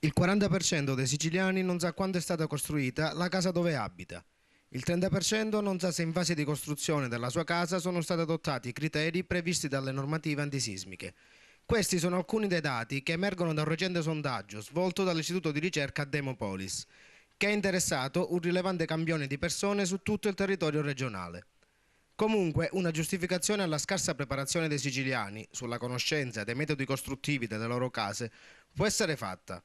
Il 40% dei siciliani non sa quando è stata costruita la casa dove abita. Il 30% non sa se in fase di costruzione della sua casa sono stati adottati i criteri previsti dalle normative antisismiche. Questi sono alcuni dei dati che emergono da un recente sondaggio svolto dall'istituto di ricerca Demopolis, che ha interessato un rilevante campione di persone su tutto il territorio regionale. Comunque, una giustificazione alla scarsa preparazione dei siciliani sulla conoscenza dei metodi costruttivi delle loro case può essere fatta.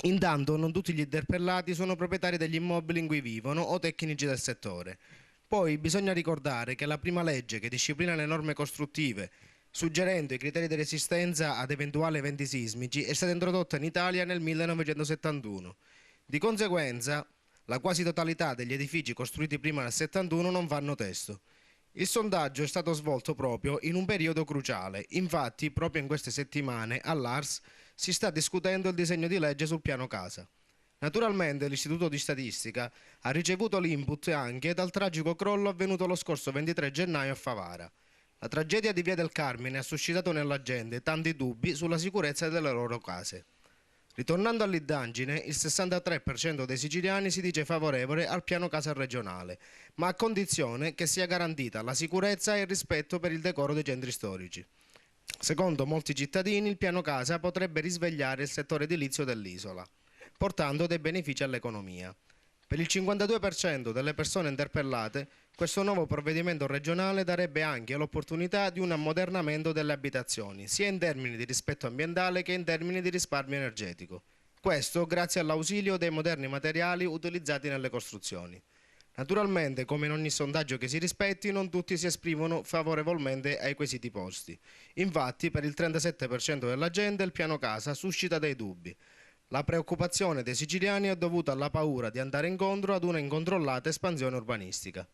Intanto, non tutti gli interpellati sono proprietari degli immobili in cui vivono o tecnici del settore. Poi bisogna ricordare che la prima legge che disciplina le norme costruttive, suggerendo i criteri di resistenza ad eventuali eventi sismici, è stata introdotta in Italia nel 1971. Di conseguenza, la quasi totalità degli edifici costruiti prima del 71 non fanno testo. Il sondaggio è stato svolto proprio in un periodo cruciale, infatti proprio in queste settimane all'ARS si sta discutendo il disegno di legge sul piano casa. Naturalmente l'Istituto di Statistica ha ricevuto l'input anche dal tragico crollo avvenuto lo scorso 23 gennaio a Favara. La tragedia di Via del Carmine ha suscitato nella gente tanti dubbi sulla sicurezza delle loro case. Ritornando all'indagine, il 63% dei siciliani si dice favorevole al piano casa regionale, ma a condizione che sia garantita la sicurezza e il rispetto per il decoro dei centri storici. Secondo molti cittadini, il piano casa potrebbe risvegliare il settore edilizio dell'isola, portando dei benefici all'economia. Per il 52% delle persone interpellate, questo nuovo provvedimento regionale darebbe anche l'opportunità di un ammodernamento delle abitazioni, sia in termini di rispetto ambientale che in termini di risparmio energetico. Questo grazie all'ausilio dei moderni materiali utilizzati nelle costruzioni. Naturalmente, come in ogni sondaggio che si rispetti, non tutti si esprimono favorevolmente ai quesiti posti. Infatti, per il 37% della gente il piano casa suscita dei dubbi. La preoccupazione dei siciliani è dovuta alla paura di andare incontro ad una incontrollata espansione urbanistica.